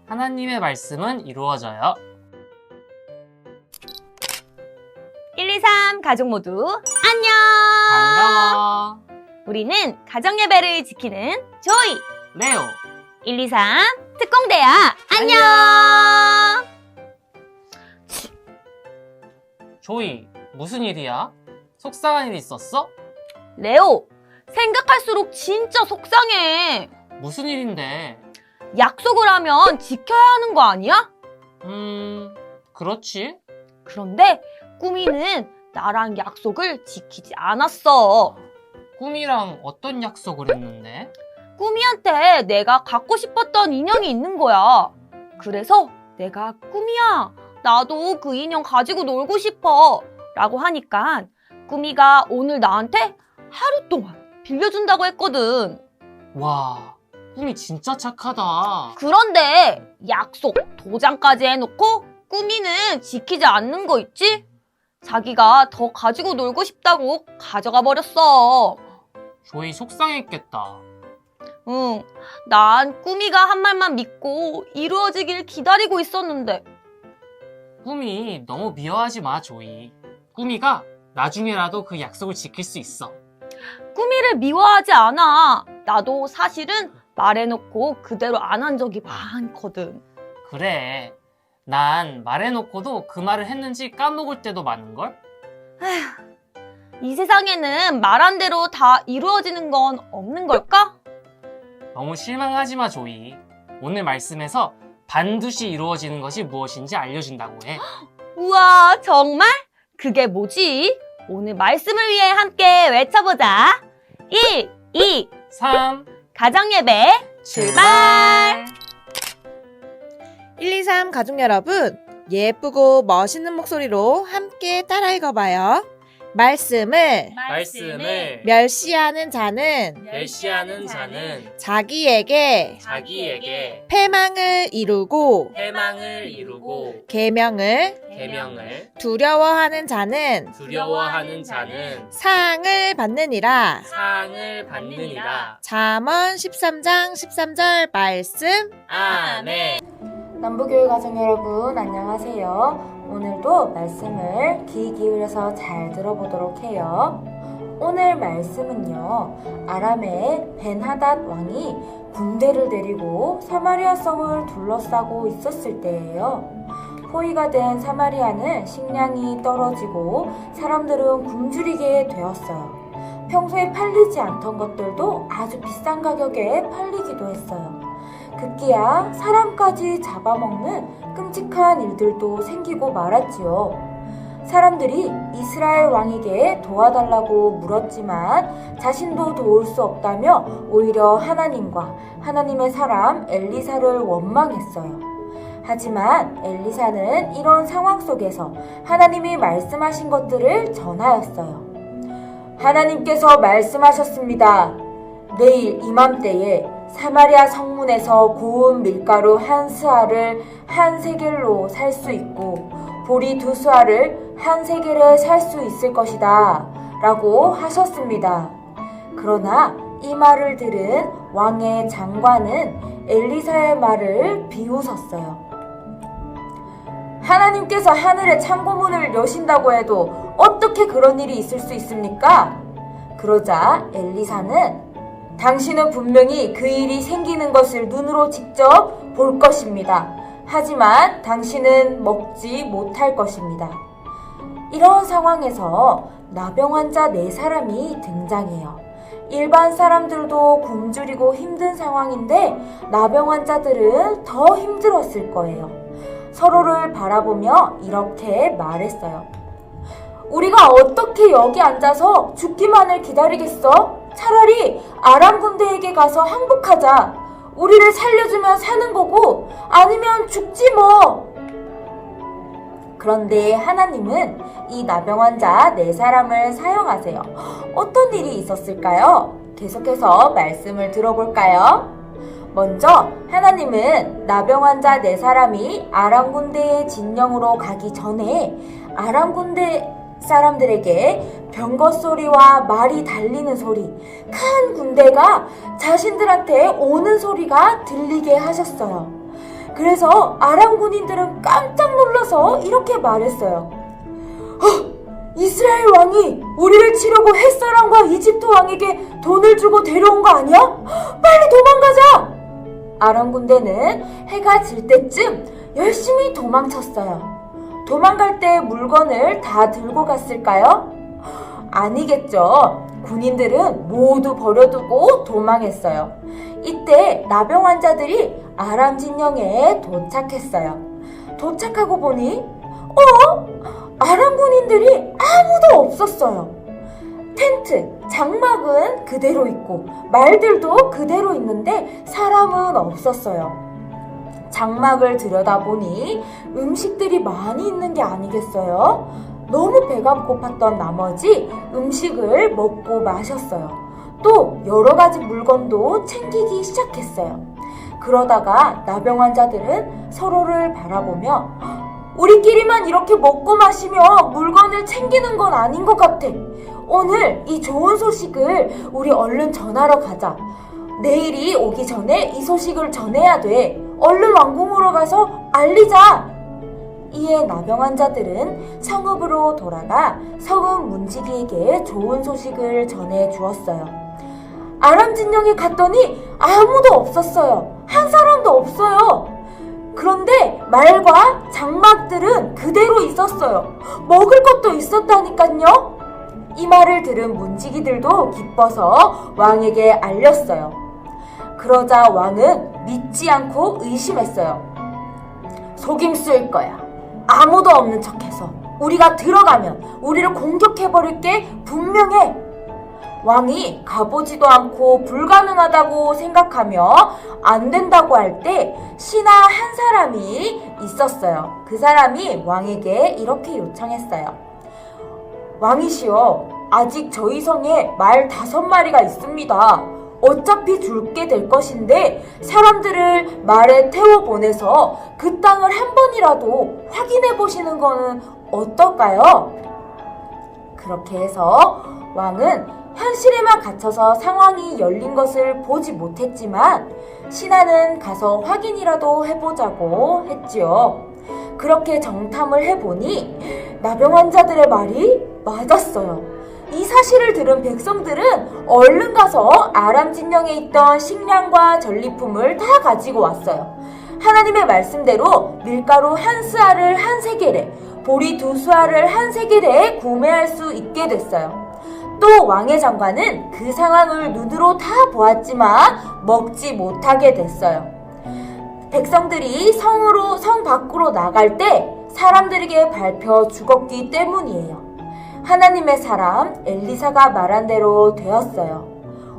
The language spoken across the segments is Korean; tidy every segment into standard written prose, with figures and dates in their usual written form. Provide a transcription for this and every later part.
하나님의 말씀은 이루어져요. 1, 2, 3 가족 모두 안녕! 반가워. 우리는 가정예배를 지키는 조이! 레오. 1, 2, 3 특공대야 안녕! 조이, 무슨 일이야? 속상한 일 있었어? 레오, 생각할수록 진짜 속상해. 무슨 일인데? 약속을 하면 지켜야 하는 거 아니야? 그렇지. 그런데 꾸미는 나랑 약속을 지키지 않았어. 꿈이랑 어떤 약속을 했는데? 꾸미한테 내가 갖고 싶었던 인형이 있는 거야. 그래서 내가 꾸미야, 나도 그 인형 가지고 놀고 싶어 라고 하니까 꾸미가 오늘 나한테 하루 동안 빌려준다고 했거든. 와, 꿈이 진짜 착하다. 그런데 약속 도장까지 해놓고 꾸미는 지키지 않는 거 있지? 자기가 더 가지고 놀고 싶다고 가져가 버렸어. 조이 속상했겠다. 응, 난 꾸미가 한 말만 믿고 이루어지길 기다리고 있었는데. 꿈이 너무 미워하지 마, 조이. 꿈이가 나중에라도 그 약속을 지킬 수 있어. 꾸미를 미워하지 않아. 나도 사실은 말해놓고 그대로 안 한 적이 많거든. 그래. 난 말해놓고도 그 말을 했는지 까먹을 때도 많은걸? 이 세상에는 말한 대로 다 이루어지는 건 없는 걸까? 너무 실망하지 마, 조이. 오늘 말씀에서 반드시 이루어지는 것이 무엇인지 알려준다고 해. 우와, 정말? 그게 뭐지? 오늘 말씀을 위해 함께 외쳐보자. 1, 2, 3. 가정예배 출발! 1, 2, 3 가족 여러분, 예쁘고 멋있는 목소리로 함께 따라 읽어봐요. 말씀을 멸시하는 자는 자기에게 패망을 이루고 계명을 두려워하는 자는 상을 받느니라. 잠언 13장 13절 말씀. 아멘. 남부교회 가정 여러분 안녕하세요. 오늘도 말씀을 귀 기울여서 잘 들어보도록 해요. 오늘 말씀은요, 아람의 벤하닷 왕이 군대를 데리고 사마리아 성을 둘러싸고 있었을 때예요. 포위가 된 사마리아는 식량이 떨어지고 사람들은 굶주리게 되었어요. 평소에 팔리지 않던 것들도 아주 비싼 가격에 팔리기도 했어요. 급기야 사람까지 잡아먹는 끔찍한 일들도 생기고 말았지요. 사람들이 이스라엘 왕에게 도와달라고 물었지만 자신도 도울 수 없다며 오히려 하나님과 하나님의 사람 엘리사를 원망했어요. 하지만 엘리사는 이런 상황 속에서 하나님이 말씀하신 것들을 전하였어요. 하나님께서 말씀하셨습니다. 내일 이맘때에 사마리아 성문에서 고운 밀가루 한 스아를 한 세겔로 살 수 있고 보리 2스아를 한 세겔에 살 수 있을 것이다 라고 하셨습니다. 그러나 이 말을 들은 왕의 장관은 엘리사의 말을 비웃었어요. 하나님께서 하늘의 창고문을 여신다고 해도 어떻게 그런 일이 있을 수 있습니까? 그러자 엘리사는 당신은 분명히 그 일이 생기는 것을 눈으로 직접 볼 것입니다. 하지만 당신은 먹지 못할 것입니다. 이런 상황에서 나병 환자 4사람이 등장해요. 일반 사람들도 굶주리고 힘든 상황인데 나병 환자들은 더 힘들었을 거예요. 서로를 바라보며 이렇게 말했어요. 우리가 어떻게 여기 앉아서 죽기만을 기다리겠어? 차라리 아람 군대에게 가서 항복하자. 우리를 살려주면 사는 거고 아니면 죽지 뭐. 그런데 하나님은 이 나병 환자 4사람을 사용하세요. 어떤 일이 있었을까요? 계속해서 말씀을 들어볼까요? 먼저 하나님은 나병 환자 4사람이 아람 군대의 진영으로 가기 전에 아람 군대 사람들에게 병거 소리와 말이 달리는 소리, 큰 군대가 자신들한테 오는 소리가 들리게 하셨어요. 그래서 아람 군인들은 깜짝 놀라서 이렇게 말했어요. 이스라엘 왕이 우리를 치려고 햇사람과 이집트 왕에게 돈을 주고 데려온 거 아니야? 빨리 도망가자! 아람 군대는 해가 질 때쯤 열심히 도망쳤어요. 도망갈 때 물건을 다 들고 갔을까요? 아니겠죠. 군인들은 모두 버려두고 도망했어요. 이때 나병 환자들이 아람 진영에 도착했어요. 도착하고 보니 아람 군인들이 아무도 없었어요. 텐트, 장막은 그대로 있고 말들도 그대로 있는데 사람은 없었어요. 장막을 들여다보니 음식들이 많이 있는 게 아니겠어요? 너무 배가 고팠던 나머지 음식을 먹고 마셨어요. 또 여러 가지 물건도 챙기기 시작했어요. 그러다가 나병 환자들은 서로를 바라보며 우리끼리만 이렇게 먹고 마시며 물건을 챙기는 건 아닌 것 같아. 오늘 이 좋은 소식을 우리 얼른 전하러 가자. 내일이 오기 전에 이 소식을 전해야 돼. 얼른 왕궁으로 가서 알리자. 이에 나병 환자들은 성읍으로 돌아가 성읍 문지기에게 좋은 소식을 전해 주었어요. 아람 진영에 갔더니 아무도 없었어요. 한 사람도 없어요. 그런데 말과 장막들은 그대로 있었어요. 먹을 것도 있었다니까요. 이 말을 들은 문지기들도 기뻐서 왕에게 알렸어요. 그러자 왕은 믿지 않고 의심했어요. 속임수일 거야. 아무도 없는 척해서 우리가 들어가면 우리를 공격해버릴 게 분명해. 왕이 가보지도 않고 불가능하다고 생각하며 안 된다고 할 때 신하 한 사람이 있었어요. 그 사람이 왕에게 이렇게 요청했어요. 왕이시여, 아직 저희 성에 말 5마리가 있습니다. 어차피 죽게 될 것인데 사람들을 말에 태워보내서 그 땅을 한 번이라도 확인해 보시는 거는 어떨까요? 그렇게 해서 왕은 현실에만 갇혀서 상황이 열린 것을 보지 못했지만 신하는 가서 확인이라도 해보자고 했지요. 그렇게 정탐을 해보니 나병 환자들의 말이 맞았어요. 이 사실을 들은 백성들은 얼른 가서 아람 진영에 있던 식량과 전리품을 다 가지고 왔어요. 하나님의 말씀대로 밀가루 한 스아를 한 세겔에, 보리 2스아를 한 세겔에 구매할 수 있게 됐어요. 또 왕의 장관은 그 상황을 눈으로 다 보았지만 먹지 못하게 됐어요. 백성들이 성 밖으로 나갈 때 사람들에게 밟혀 죽었기 때문이에요. 하나님의 사람 엘리사가 말한 대로 되었어요.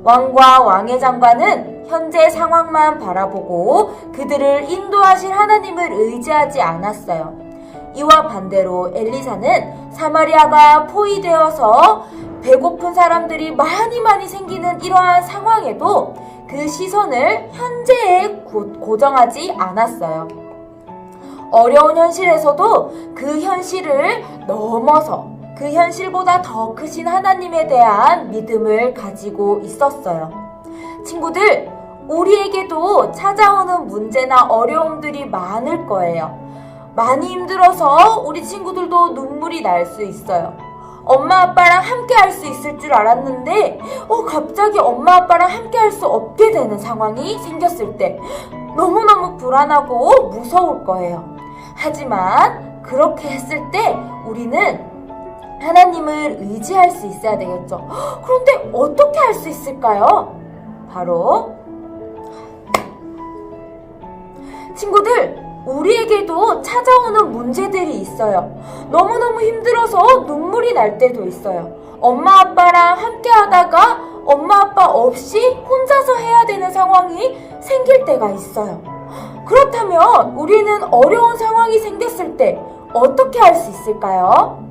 왕과 왕의 장관은 현재 상황만 바라보고 그들을 인도하실 하나님을 의지하지 않았어요. 이와 반대로 엘리사는 사마리아가 포위되어서 배고픈 사람들이 많이 생기는 이러한 상황에도 그 시선을 현재에 고정하지 않았어요. 어려운 현실에서도 그 현실을 넘어서 그 현실보다 더 크신 하나님에 대한 믿음을 가지고 있었어요. 친구들, 우리에게도 찾아오는 문제나 어려움들이 많을 거예요. 많이 힘들어서 우리 친구들도 눈물이 날 수 있어요. 엄마 아빠랑 함께 할 수 있을 줄 알았는데 갑자기 엄마 아빠랑 함께 할 수 없게 되는 상황이 생겼을 때 너무너무 불안하고 무서울 거예요. 하지만 그렇게 했을 때 우리는 하나님을 의지할 수 있어야 되겠죠. 그런데 어떻게 할 수 있을까요? 바로 친구들, 우리에게도 찾아오는 문제들이 있어요. 너무너무 힘들어서 눈물이 날 때도 있어요. 엄마 아빠랑 함께 하다가 엄마 아빠 없이 혼자서 해야 되는 상황이 생길 때가 있어요. 그렇다면 우리는 어려운 상황이 생겼을 때 어떻게 할 수 있을까요?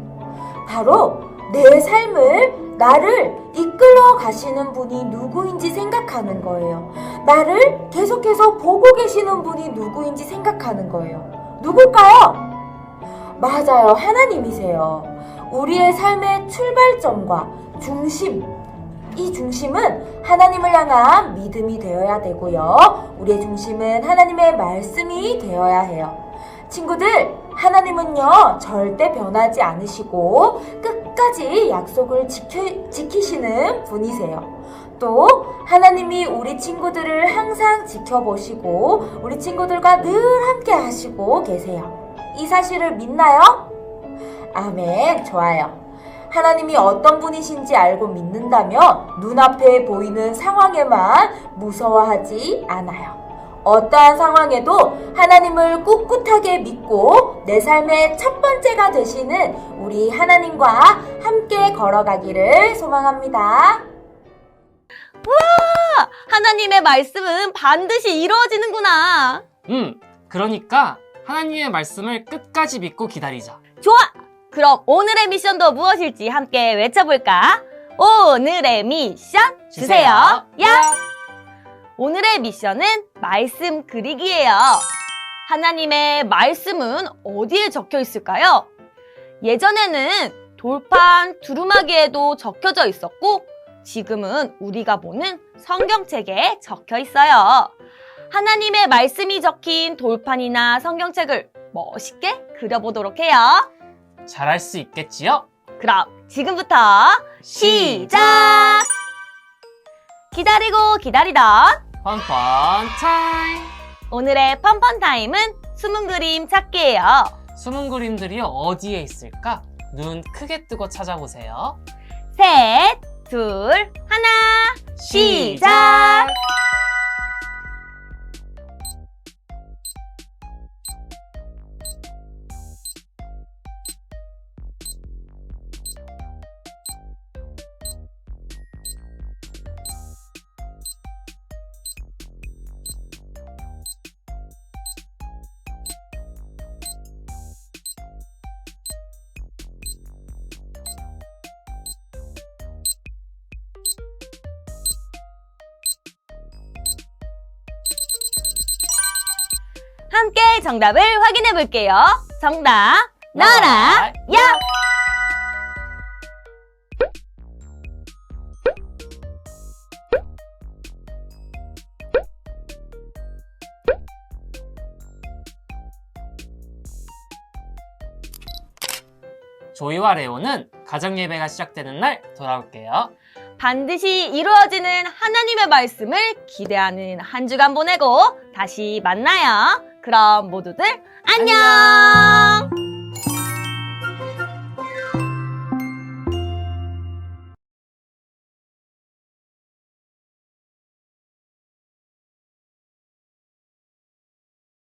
바로 내 삶을, 나를 이끌어 가시는 분이 누구인지 생각하는 거예요. 나를 계속해서 보고 계시는 분이 누구인지 생각하는 거예요. 누굴까요? 맞아요. 하나님이세요. 우리의 삶의 출발점과 중심, 이 중심은 하나님을 향한 믿음이 되어야 되고요. 우리의 중심은 하나님의 말씀이 되어야 해요. 친구들, 하나님은요 절대 변하지 않으시고 끝까지 약속을 지키시는 분이세요. 또 하나님이 우리 친구들을 항상 지켜보시고 우리 친구들과 늘 함께 하시고 계세요. 이 사실을 믿나요? 아멘. 좋아요. 하나님이 어떤 분이신지 알고 믿는다면 눈앞에 보이는 상황에만 무서워하지 않아요. 어떠한 상황에도 하나님을 꿋꿋하게 믿고 내 삶의 첫 번째가 되시는 우리 하나님과 함께 걸어가기를 소망합니다. 우와! 하나님의 말씀은 반드시 이루어지는구나. 그러니까 하나님의 말씀을 끝까지 믿고 기다리자. 좋아! 그럼 오늘의 미션도 무엇일지 함께 외쳐볼까? 오늘의 미션 주세요. 야! 오늘의 미션은 말씀 그리기예요. 하나님의 말씀은 어디에 적혀 있을까요? 예전에는 돌판 두루마기에도 적혀져 있었고 지금은 우리가 보는 성경책에 적혀 있어요. 하나님의 말씀이 적힌 돌판이나 성경책을 멋있게 그려보도록 해요. 잘할 수 있겠지요? 그럼 지금부터 시작! 기다리고 기다리던 펀펀 타임! 오늘의 펀펀 타임은 숨은 그림 찾기예요. 숨은 그림들이 어디에 있을까? 눈 크게 뜨고 찾아보세요. 셋, 둘, 하나, 시작! 함께 정답을 확인해 볼게요. 정답, 나라, 야! 조이와 레오는 가정예배가 시작되는 날 돌아올게요. 반드시 이루어지는 하나님의 말씀을 기대하는 한 주간 보내고 다시 만나요. 그럼 모두들 안녕!